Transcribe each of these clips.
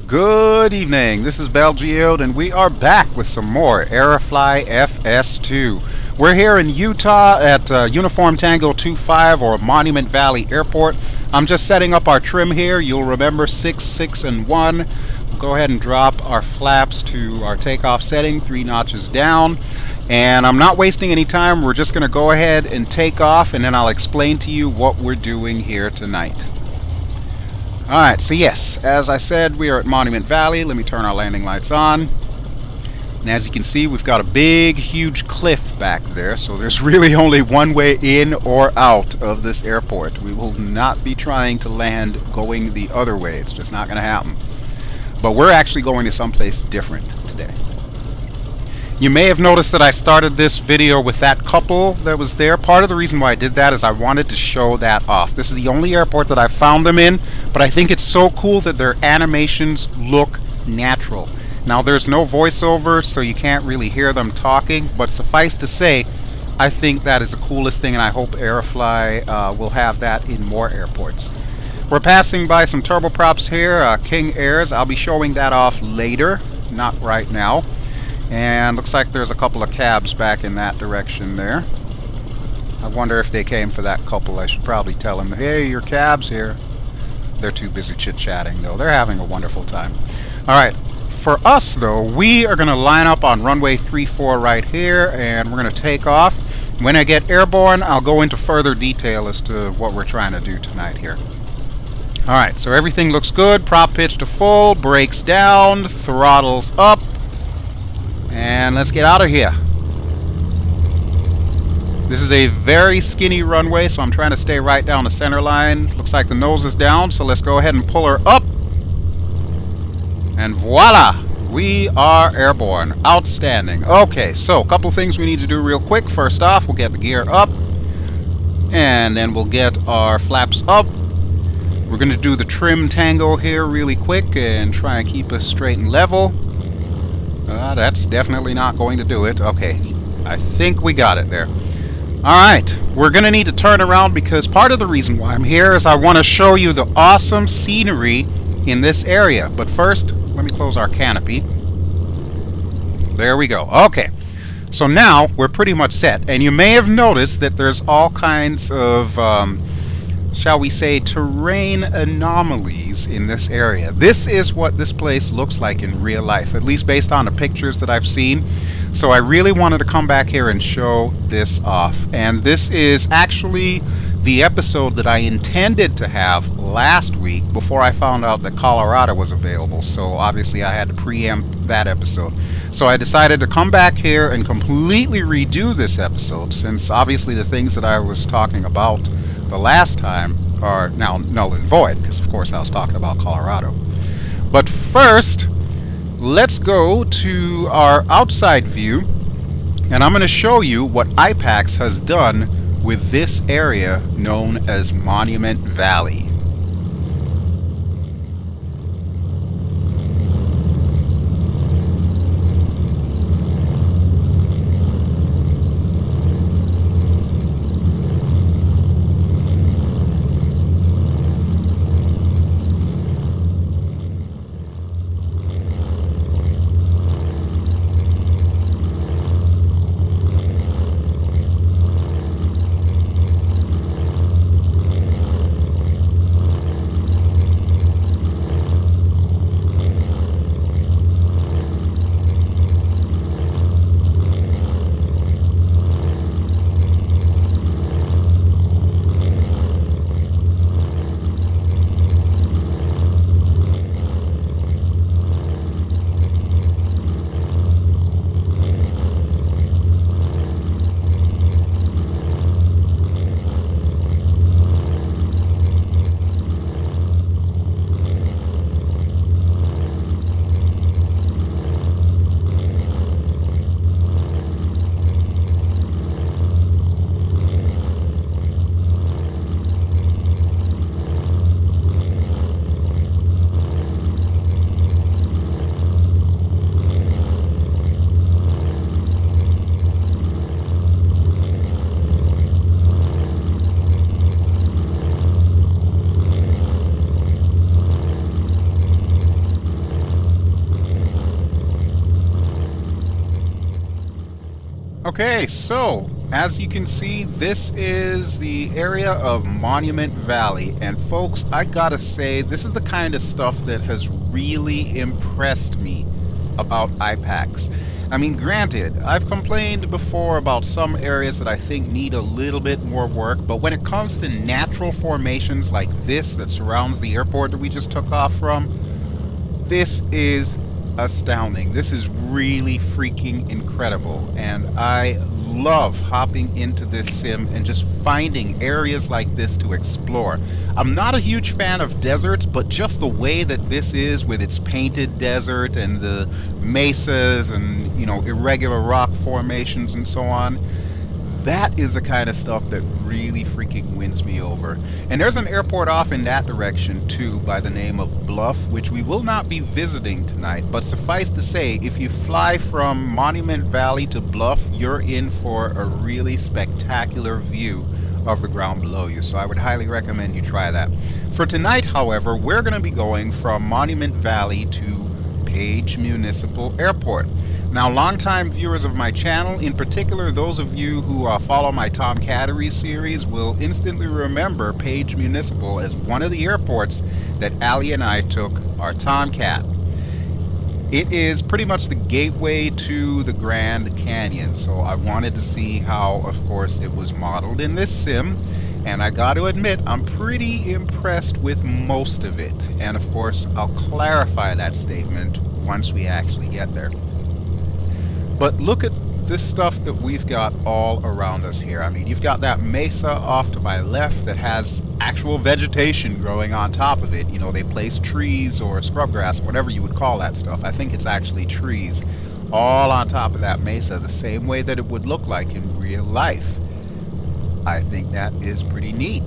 Good evening, this is BelGeode and we are back with some more AeroFly FS2. We're here in Utah at Uniform Tango 25 or Monument Valley Airport. I'm just setting up our trim here. You'll remember 6, 6, and 1. We'll go ahead and drop our flaps to our takeoff setting, 3 notches down. And I'm not wasting any time. We're just going to go ahead and take off, and then I'll explain to you what we're doing here tonight. Alright, so yes, as I said, we are at Monument Valley. Let me turn our landing lights on. And as you can see, we've got a big, huge cliff back there, so there's really only one way in or out of this airport. We will not be trying to land going the other way. It's just not going to happen. But we're actually going to someplace different today. You may have noticed that I started this video with that couple that was there. Part of the reason why I did that is I wanted to show that off. This is the only airport that I've found them in, but I think it's so cool that their animations look natural. Now there's no voiceover, so you can't really hear them talking, but suffice to say, I think that is the coolest thing, and I hope AeroFly will have that in more airports. We're passing by some turboprops here, King Airs. I'll be showing that off later, not right now. And looks like there's a couple of cabs back in that direction there. I wonder if they came for that couple. I should probably tell them, hey, your cab's here. They're too busy chit-chatting, though. They're having a wonderful time. Alright, for us, though, we are going to line up on runway 34 right here, and we're going to take off. When I get airborne, I'll go into further detail as to what we're trying to do tonight here. Alright, so everything looks good. Prop pitch to full, brakes down, throttles up. And let's get out of here. This is a very skinny runway, so I'm trying to stay right down the center line. Looks like the nose is down, so let's go ahead and pull her up. And voila! We are airborne. Outstanding. Okay, so a couple things we need to do real quick. First off, we'll get the gear up. And then we'll get our flaps up. We're going to do the trim tango here really quick and try and keep us straight and level. That's definitely not going to do it. Okay, I think we got it there. Alright, we're going to need to turn around because part of the reason why I'm here is I want to show you the awesome scenery in this area. But first, let me close our canopy. There we go. Okay, so now we're pretty much set. And you may have noticed that there's all kinds of shall we say, terrain anomalies in this area. This is what this place looks like in real life, at least based on the pictures that I've seen. So I really wanted to come back here and show this off. And this is actually the episode that I intended to have last week before I found out that Colorado was available. So obviously I had to preempt that episode. So I decided to come back here and completely redo this episode, since obviously the things that I was talking about the last time are now null and void, because of course I was talking about Colorado. But first, let's go to our outside view, and I'm going to show you what IPACS has done with this area known as Monument Valley. Okay, so as you can see, this is the area of Monument Valley, and folks, I gotta say, this is the kind of stuff that has really impressed me about IPACS. I mean, granted, I've complained before about some areas that I think need a little bit more work, but when it comes to natural formations like this that surrounds the airport that we just took off from, this is astounding. This is really freaking incredible, and I love hopping into this sim and just finding areas like this to explore. I'm not a huge fan of deserts, but just the way that this is with its painted desert and the mesas and, you know, irregular rock formations and so on, that is the kind of stuff that really freaking wins me over. And there's an airport off in that direction too by the name of Bluff, which we will not be visiting tonight, but suffice to say, if you fly from Monument Valley to Bluff, you're in for a really spectacular view of the ground below you, so I would highly recommend you try that. For tonight, however, we're going to be going from Monument Valley to Page Municipal Airport. Now, longtime viewers of my channel, in particular those of you who follow my Tomcat series, will instantly remember Page Municipal as one of the airports that Allie and I took our Tomcat. It is pretty much the gateway to the Grand Canyon, so I wanted to see how, of course, it was modeled in this sim, and I got to admit, I'm pretty impressed with most of it. And of course, I'll clarify that statement once we actually get there. But look at this stuff that we've got all around us here. I mean, you've got that mesa off to my left that has actual vegetation growing on top of it. You know, they place trees or scrub grass, whatever you would call that stuff. I think it's actually trees all on top of that mesa, the same way that it would look like in real life. I think that is pretty neat.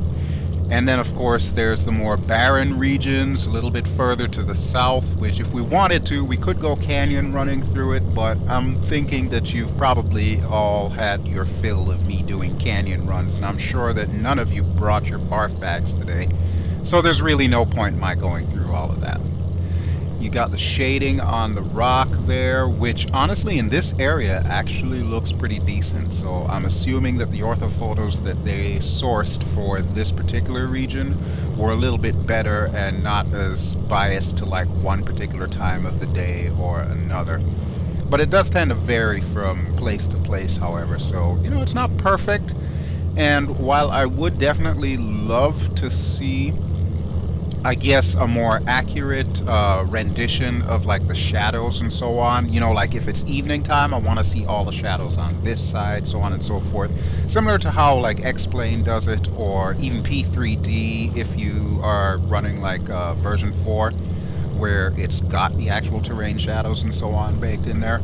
And then, of course, there's the more barren regions a little bit further to the south, which if we wanted to, we could go canyon running through it, but I'm thinking that you've probably all had your fill of me doing canyon runs, and I'm sure that none of you brought your barf bags today, so there's really no point in my going through all of that. You got the shading on the rock there, which honestly in this area actually looks pretty decent. So I'm assuming that the ortho photos that they sourced for this particular region were a little bit better and not as biased to like one particular time of the day or another. But it does tend to vary from place to place, however, so you know, it's not perfect. And while I would definitely love to see, I guess, a more accurate rendition of like the shadows and so on. You know, like if it's evening time, I want to see all the shadows on this side, so on and so forth. Similar to how like X-Plane does it, or even P3D if you are running like version 4, where it's got the actual terrain shadows and so on baked in there.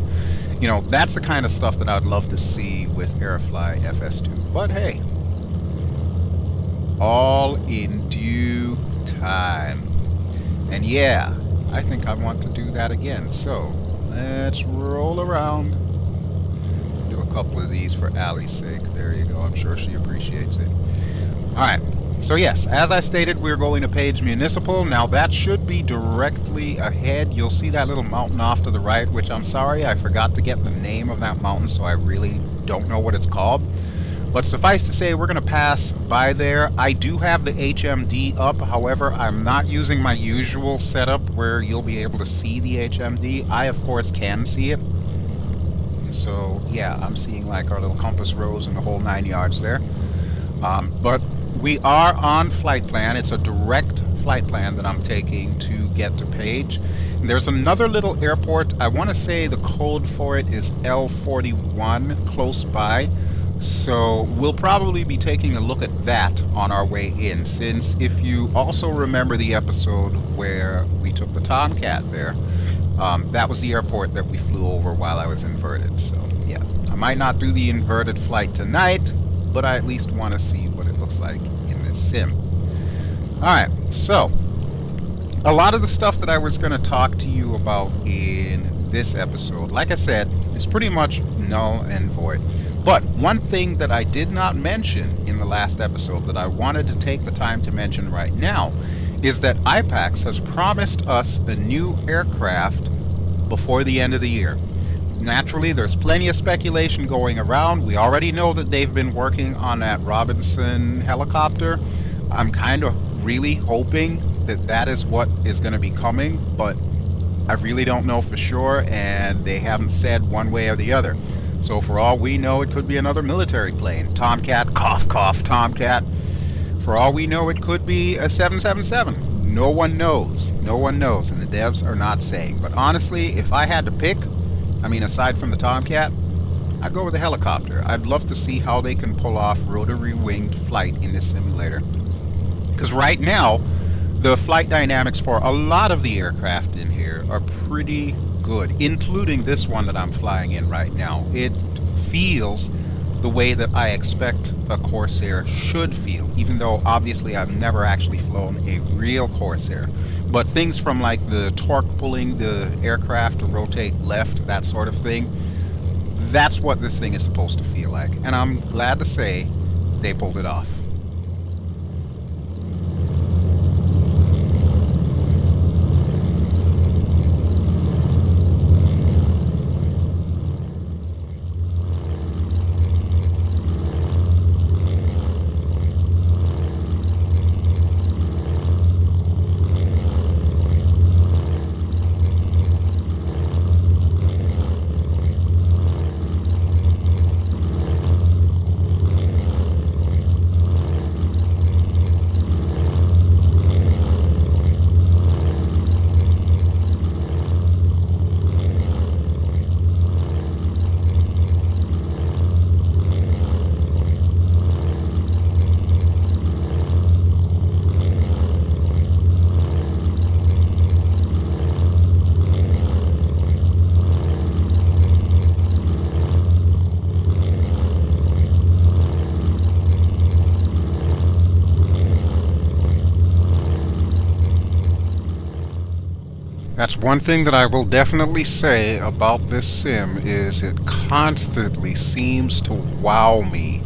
You know, that's the kind of stuff that I'd love to see with AeroFly FS2. But hey, all in due time. And yeah, I think I want to do that again, so let's roll around. Do a couple of these for Allie's sake. There you go, I'm sure she appreciates it. Alright, so yes, as I stated, we're going to Page Municipal. Now that should be directly ahead. You'll see that little mountain off to the right, which I'm sorry, I forgot to get the name of that mountain, so I really don't know what it's called. But suffice to say, we're going to pass by there. I do have the HMD up, however, I'm not using my usual setup where you'll be able to see the HMD. I, of course, can see it. So, yeah, I'm seeing like our little compass rose and the whole 9 yards there. But we are on flight plan. It's a direct flight plan that I'm taking to get to Page. And there's another little airport. I want to say the code for it is L41 close by. So we'll probably be taking a look at that on our way in, since if you also remember the episode where we took the Tomcat there, that was the airport that we flew over while I was inverted. So yeah, I might not do the inverted flight tonight, but I at least want to see what it looks like in this sim. Alright, so a lot of the stuff that I was going to talk to you about in this episode, like I said, is pretty much null and void. But one thing that I did not mention in the last episode that I wanted to take the time to mention right now is that IPACS has promised us a new aircraft before the end of the year. Naturally, there's plenty of speculation going around. We already know that they've been working on that Robinson helicopter. I'm kind of really hoping that that is what is going to be coming, but I really don't know for sure, and they haven't said one way or the other. So for all we know, it could be another military plane. Tomcat, cough, cough, Tomcat. For all we know, it could be a 777. No one knows. No one knows, and the devs are not saying. But honestly, if I had to pick, I mean, aside from the Tomcat, I'd go with the helicopter. I'd love to see how they can pull off rotary winged flight in this simulator. Because right now, the flight dynamics for a lot of the aircraft in here are pretty good, including this one that I'm flying in right now. It feels the way that I expect a Corsair should feel, even though obviously I've never actually flown a real Corsair. But things from like the torque pulling the aircraft to rotate left, that sort of thing, that's what this thing is supposed to feel like. And I'm glad to say they pulled it off. That's one thing that I will definitely say about this sim, is it constantly seems to wow me.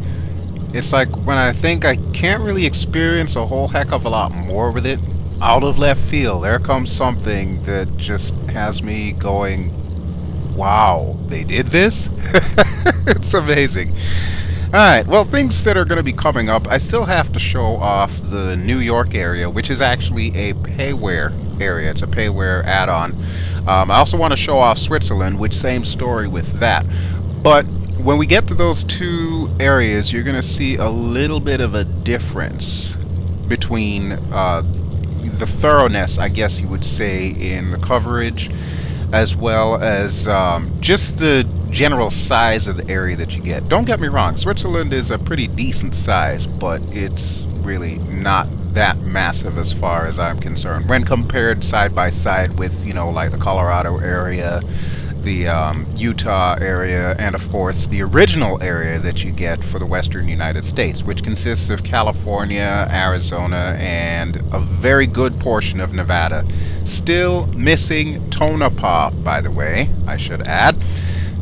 It's like when I think I can't really experience a whole heck of a lot more with it, out of left field, there comes something that just has me going, wow, they did this? It's amazing. Alright, well, things that are going to be coming up, I still have to show off the New York area, which is actually a payware area. It's a payware add-on. I also want to show off Switzerland, which same story with that. But when we get to those two areas, you're going to see a little bit of a difference between the thoroughness, I guess you would say, in the coverage, as well as just the general size of the area that you get. Don't get me wrong, Switzerland is a pretty decent size, but it's really not that massive as far as I'm concerned when compared side by side with, you know, like the Colorado area, the Utah area, and of course the original area that you get for the western United States, which consists of California, Arizona, and a very good portion of Nevada. Still missing Tonopah, by the way, I should add.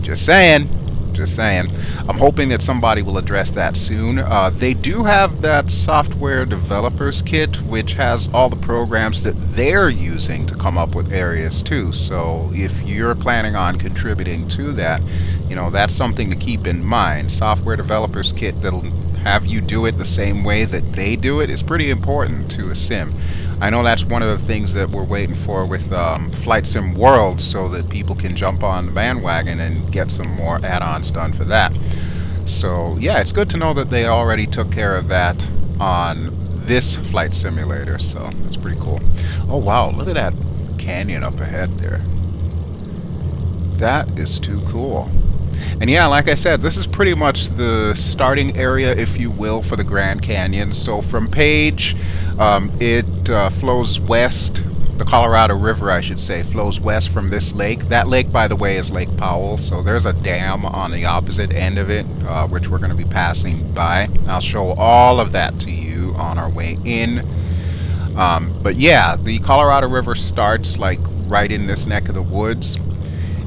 Just saying. Just saying. I'm hoping that somebody will address that soon. They do have that software developers kit, which has all the programs that they're using to come up with areas too. So if you're planning on contributing to that, you know, that's something to keep in mind. Software developers kit that'll have you do it the same way that they do it is pretty important to a sim. I know that's one of the things that we're waiting for with Flight Sim World, so that people can jump on the bandwagon and get some more add-ons done for that. So yeah, it's good to know that they already took care of that on this flight simulator, so that's pretty cool. Oh wow, look at that canyon up ahead there. That is too cool. And yeah, like I said, this is pretty much the starting area, if you will, for the Grand Canyon. So from Page, it flows west. The Colorado River, I should say, flows west from this lake. That lake, by the way, is Lake Powell. So there's a dam on the opposite end of it, which we're going to be passing by. I'll show all of that to you on our way in. But yeah, the Colorado River starts like right in this neck of the woods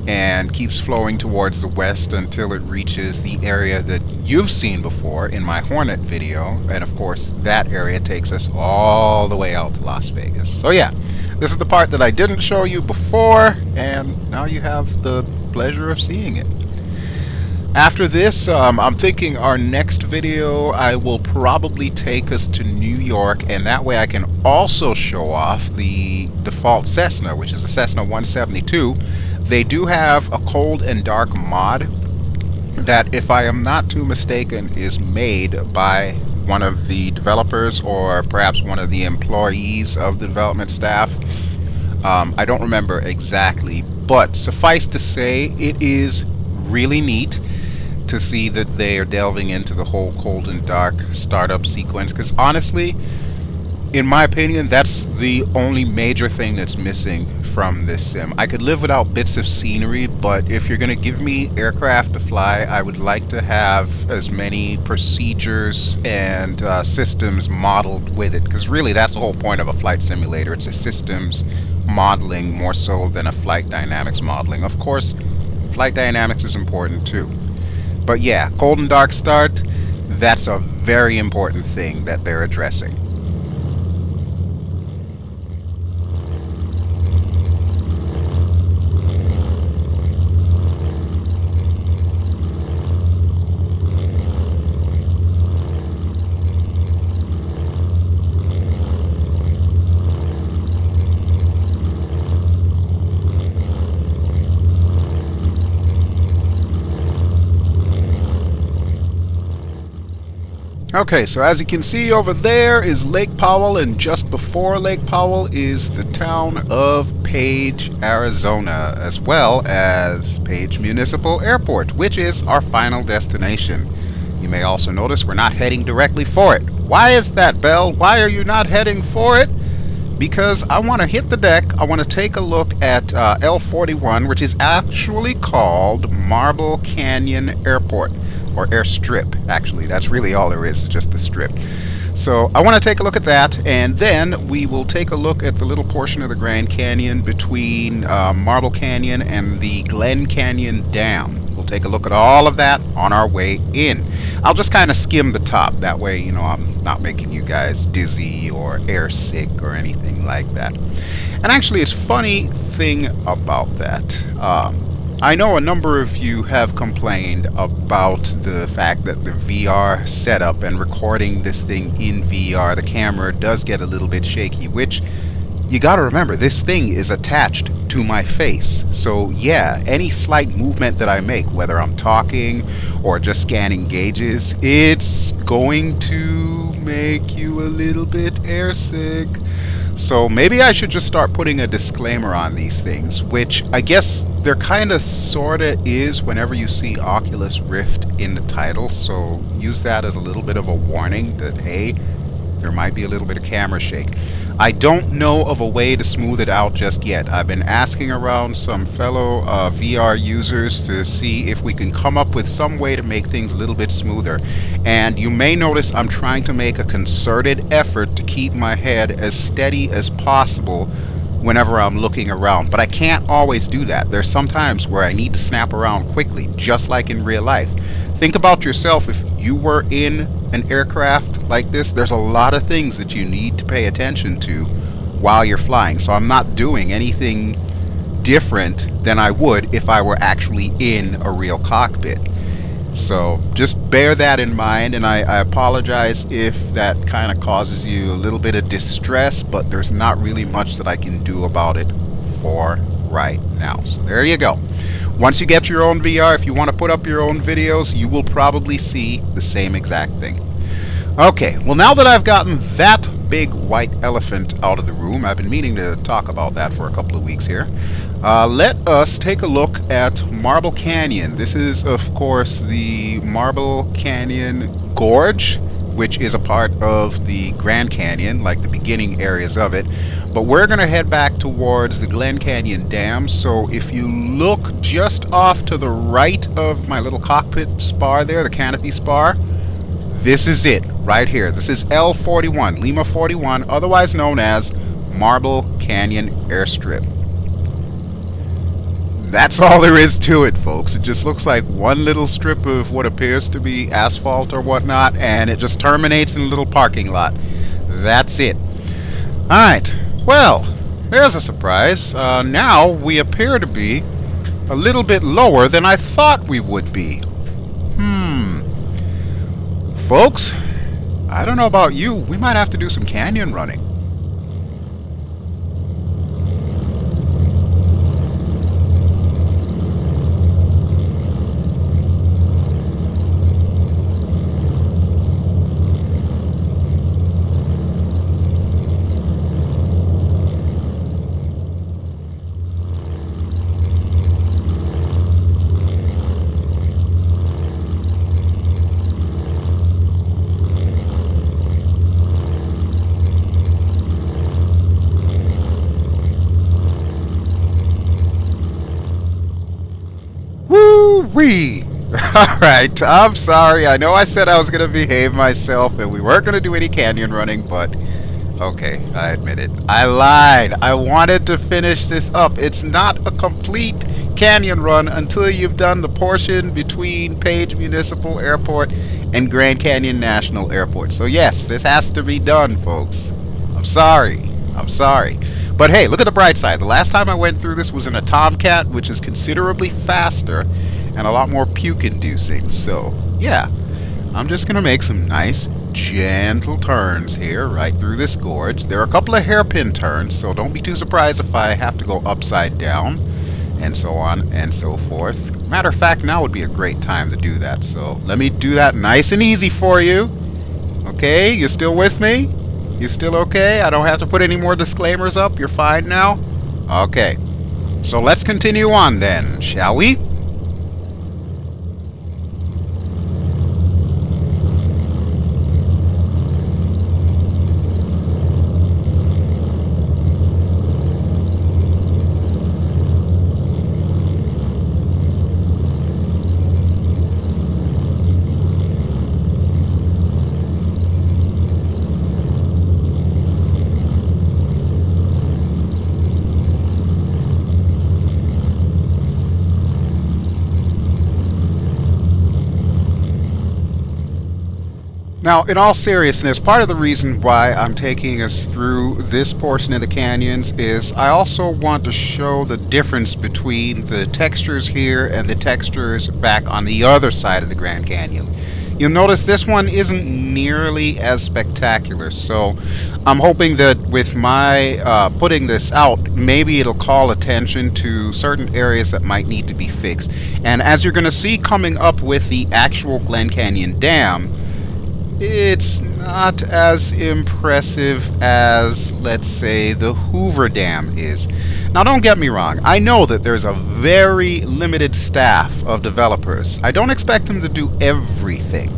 and keeps flowing towards the west until it reaches the area that you've seen before in my Hornet video, and of course that area takes us all the way out to Las Vegas. So yeah, this is the part that I didn't show you before, and now you have the pleasure of seeing it. After this, I'm thinking our next video I will probably take us to New York, and that way I can also show off the default Cessna, which is the Cessna 172. They do have a cold and dark mod that, if I am not too mistaken, is made by one of the developers or perhaps one of the employees of the development staff. I don't remember exactly, but suffice to say, it is really neat to see that they are delving into the whole cold and dark startup sequence, because honestly, in my opinion, that's the only major thing that's missing from this sim. I could live without bits of scenery, but if you're going to give me aircraft to fly, I would like to have as many procedures and systems modeled with it, because really that's the whole point of a flight simulator. It's a systems modeling more so than a flight dynamics modeling. Of course, flight dynamics is important too. But yeah, cold and dark start, that's a very important thing that they're addressing. Okay, so as you can see, over there is Lake Powell, and just before Lake Powell is the town of Page, Arizona, as well as Page Municipal Airport, which is our final destination. You may also notice we're not heading directly for it. Why is that, Bell? Why are you not heading for it? Because I want to hit the deck. I want to take a look at L41, which is actually called Marble Canyon Airport, or Airstrip, actually. That's really all there is, just the strip. So I want to take a look at that, and then we will take a look at the little portion of the Grand Canyon between Marble Canyon and the Glen Canyon Dam. We'll take a look at all of that on our way in. I'll just kind of skim the top. That way, you know, I'm not making you guys dizzy or airsick or anything like that. And actually, it's funny thing about that. I know a number of you have complained about the fact that the VR setup and recording this thing in VR, the camera does get a little bit shaky, which you gotta remember, this thing is attached to my face. So yeah, any slight movement that I make, whether I'm talking or just scanning gauges, it's going to make you a little bit airsick. So maybe I should just start putting a disclaimer on these things, which I guess there kind of sorta is whenever you see Oculus Rift in the title. So use that as a little bit of a warning that, hey, there might be a little bit of camera shake. I don't know of a way to smooth it out just yet. I've been asking around some fellow VR users to see if we can come up with some way to make things a little bit smoother. And you may notice I'm trying to make a concerted effort to keep my head as steady as possible whenever I'm looking around. But I can't always do that. There's some times where I need to snap around quickly, just like in real life. Think about yourself. If you were in an aircraft like this, there's a lot of things that you need to pay attention to while you're flying. So I'm not doing anything different than I would if I were actually in a real cockpit. So just bear that in mind, and I apologize if that kind of causes you a little bit of distress, but there's not really much that I can do about it for right now. So there you go. Once you get your own VR, if you want to put up your own videos, you will probably see the same exact thing. Okay, well, now that I've gotten that big white elephant out of the room, I've been meaning to talk about that for a couple of weeks here. Let us take a look at Marble Canyon. This is, of course, the Marble Canyon Gorge, which is a part of the Grand Canyon, like the beginning areas of it. But we're going to head back towards the Glen Canyon Dam. So if you look just off to the right of my little cockpit spar there, the canopy spar, this is it right here. This is L41, Lima 41, otherwise known as Marble Canyon Airstrip. That's all there is to it, folks. It just looks like one little strip of what appears to be asphalt or whatnot, and it just terminates in a little parking lot. That's it. Alright, well, there's a surprise. Now we appear to be a little bit lower than I thought we would be. Folks, I don't know about you, we might have to do some canyon running. Woo-wee! Alright, I'm sorry. I know I said I was going to behave myself and we weren't going to do any canyon running, but okay, I admit it. I lied. I wanted to finish this up. It's not a complete canyon run until you've done the portion between Page Municipal Airport and Grand Canyon National Airport. So yes, this has to be done, folks. I'm sorry. I'm sorry. But hey, look at the bright side. The last time I went through this was in a Tomcat, which is considerably faster and a lot more puke-inducing. So, yeah. I'm just going to make some nice, gentle turns here right through this gorge. There are a couple of hairpin turns, so don't be too surprised if I have to go upside down, and so on and so forth. Matter of fact, now would be a great time to do that. So, let me do that nice and easy for you. Okay, you still with me? You still okay? I don't have to put any more disclaimers up? You're fine now? Okay. So let's continue on then, shall we? Now, in all seriousness, part of the reason why I'm taking us through this portion of the canyons is I also want to show the difference between the textures here and the textures back on the other side of the Grand Canyon. You'll notice this one isn't nearly as spectacular, so I'm hoping that with my putting this out, maybe it'll call attention to certain areas that might need to be fixed. And as you're going to see coming up with the actual Glen Canyon Dam, it's not as impressive as, let's say, the Hoover Dam is. Now, don't get me wrong. I know that there's a very limited staff of developers. I don't expect them to do everything.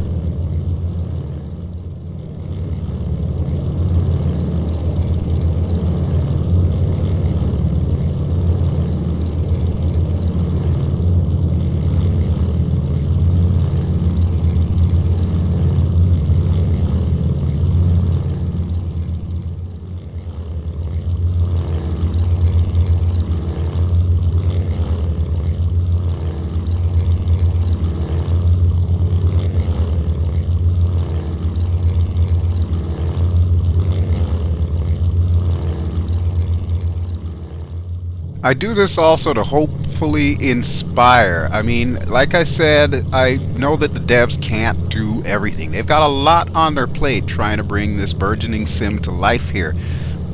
I do this also to hopefully inspire. I mean, like I said, I know that the devs can't do everything. They've got a lot on their plate trying to bring this burgeoning sim to life here.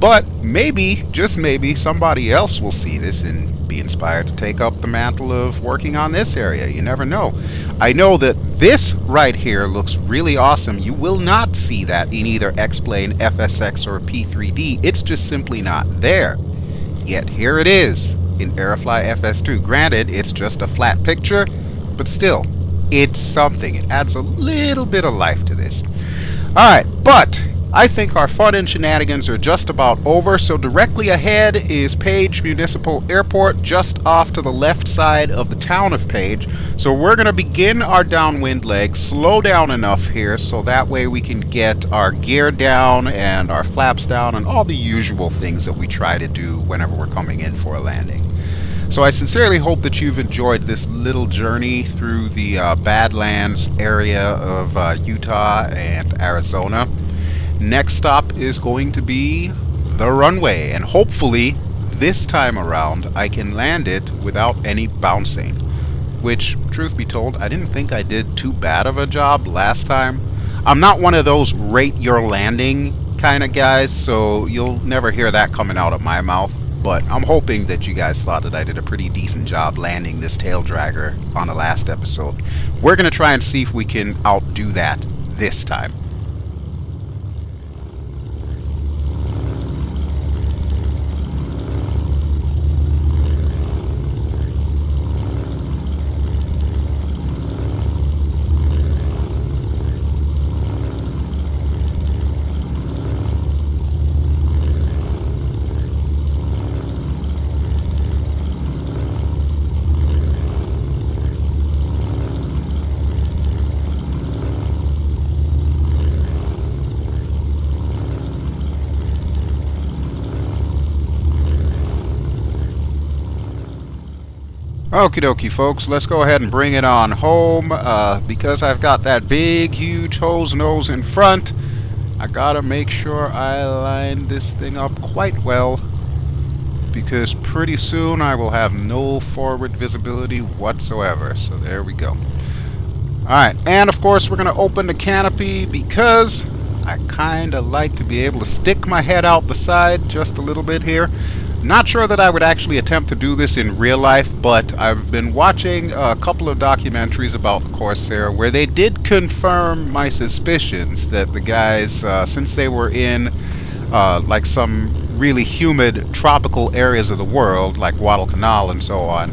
But maybe, just maybe, somebody else will see this and be inspired to take up the mantle of working on this area. You never know. I know that this right here looks really awesome. You will not see that in either X-Plane, FSX, or P3D. It's just simply not there. Yet here it is in AeroFly FS2. Granted, it's just a flat picture, but still, it's something. It adds a little bit of life to this. Alright, but I think our fun and shenanigans are just about over, so directly ahead is Page Municipal Airport, just off to the left side of the town of Page. So we're going to begin our downwind leg, slow down enough here so that way we can get our gear down and our flaps down and all the usual things that we try to do whenever we're coming in for a landing. So I sincerely hope that you've enjoyed this little journey through the Badlands area of Utah and Arizona. Next stop is going to be the runway, and hopefully this time around I can land it without any bouncing, which, truth be told, I didn't think I did too bad of a job last time. I'm not one of those rate your landing kind of guys, so you'll never hear that coming out of my mouth, but I'm hoping that you guys thought that I did a pretty decent job landing this tail dragger on the last episode. We're going to try and see if we can outdo that this time. Okie dokie folks, let's go ahead and bring it on home. Because I've got that big huge hose nose in front, I gotta make sure I line this thing up quite well, because pretty soon I will have no forward visibility whatsoever. So there we go. Alright, and of course we're gonna open the canopy because I kinda like to be able to stick my head out the side just a little bit here. Not sure that I would actually attempt to do this in real life, but I've been watching a couple of documentaries about the Corsair where they did confirm my suspicions that the guys, since they were in like some really humid tropical areas of the world, like Guadalcanal and so on,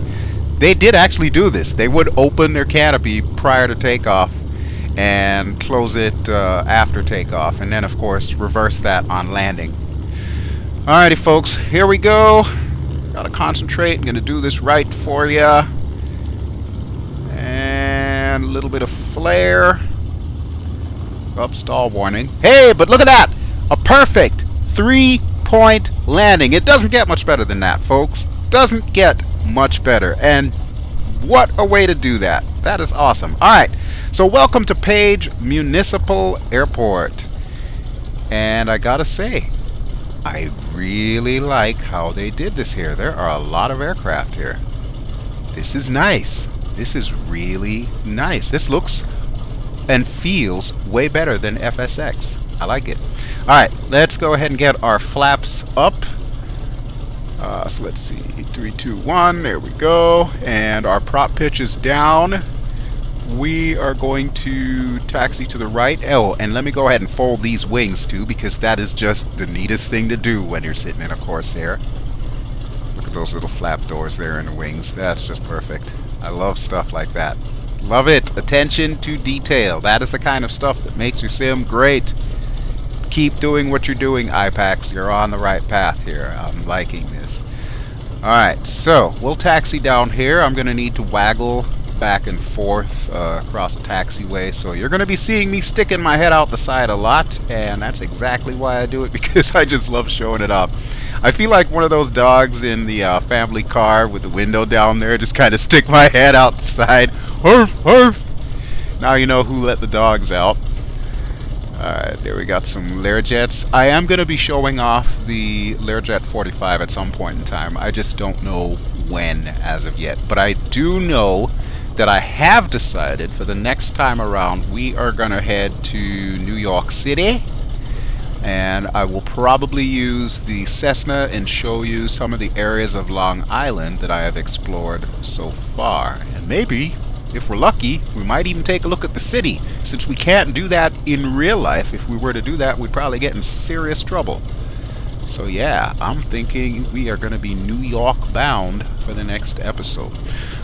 they did actually do this. They would open their canopy prior to takeoff and close it after takeoff, and then of course reverse that on landing. Alrighty folks, here we go. Gotta concentrate. I'm gonna do this right for you. And a little bit of flare. Up, stall warning. Hey, but look at that! A perfect 3-point landing. It doesn't get much better than that, folks. Doesn't get much better. And what a way to do that. That is awesome. Alright, so welcome to Page Municipal Airport. And I gotta say, I really like how they did this here. There are a lot of aircraft here. This is nice. This is really nice. This looks and feels way better than FSX. I like it. Alright, let's go ahead and get our flaps up. So let's see. 3, 2, 1. There we go. And our prop pitch is down. We are going to taxi to the right. Oh, and let me go ahead and fold these wings too, because that is just the neatest thing to do when you're sitting in a Corsair. Look at those little flap doors there in the wings. That's just perfect. I love stuff like that. Love it. Attention to detail. That is the kind of stuff that makes your sim great. Keep doing what you're doing, IPACS. You're on the right path here. I'm liking this. Alright, so we'll taxi down here. I'm going to need to waggle back and forth across the taxiway, so you're going to be seeing me sticking my head out the side a lot, and that's exactly why I do it, because I just love showing it off. I feel like one of those dogs in the family car with the window down there, just kind of stick my head out the side. Arf, arf. Now you know who let the dogs out. Alright, there we got some Learjets. I am going to be showing off the Learjet 45 at some point in time. I just don't know when as of yet, but I do know that I have decided for the next time around we are going to head to New York City, and I will probably use the Cessna and show you some of the areas of Long Island that I have explored so far. And maybe, if we're lucky, we might even take a look at the city, since we can't do that in real life. If we were to do that, we'd probably get in serious trouble. So yeah, I'm thinking we are going to be New York bound for the next episode.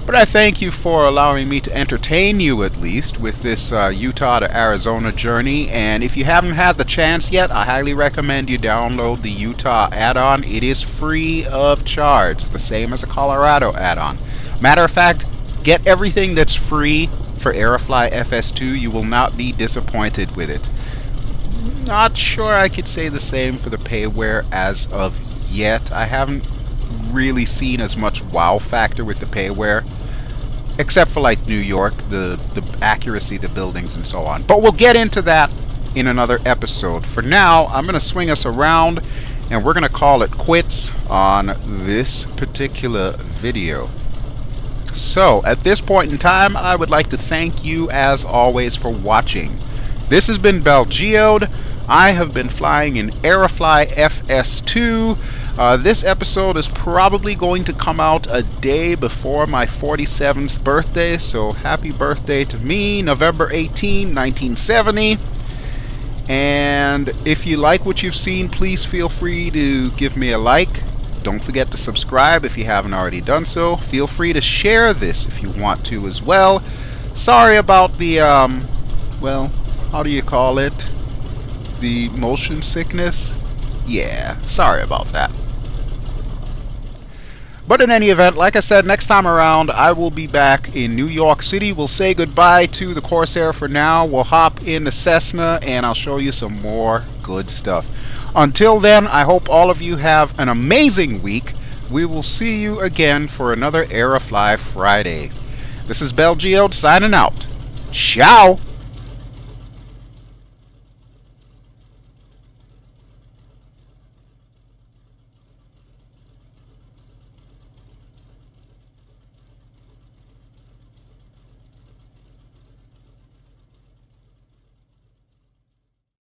But I thank you for allowing me to entertain you, at least, with this Utah to Arizona journey. And if you haven't had the chance yet, I highly recommend you download the Utah add-on. It is free of charge, the same as a Colorado add-on. Matter of fact, get everything that's free for AeroFly FS2. You will not be disappointed with it. Not sure I could say the same for the payware as of yet. I haven't really seen as much wow factor with the payware, except for like New York, the accuracy of the buildings and so on. But we'll get into that in another episode. For now, I'm going to swing us around and we're gonna call it quits on this particular video. So at this point in time, I would like to thank you as always for watching. This has been BelGeode. I have been flying in AeroFly FS2. This episode is probably going to come out a day before my 47th birthday, so happy birthday to me, November 18, 1970. And if you like what you've seen, please feel free to give me a like. Don't forget to subscribe if you haven't already done so. Feel free to share this if you want to as well. Sorry about the, well, how do you call it? The motion sickness? Yeah, sorry about that. But in any event, like I said, next time around I will be back in New York City. We'll say goodbye to the Corsair for now. We'll hop in the Cessna and I'll show you some more good stuff. Until then, I hope all of you have an amazing week. We will see you again for another AeroFly Friday. This is BelGeode signing out. Ciao!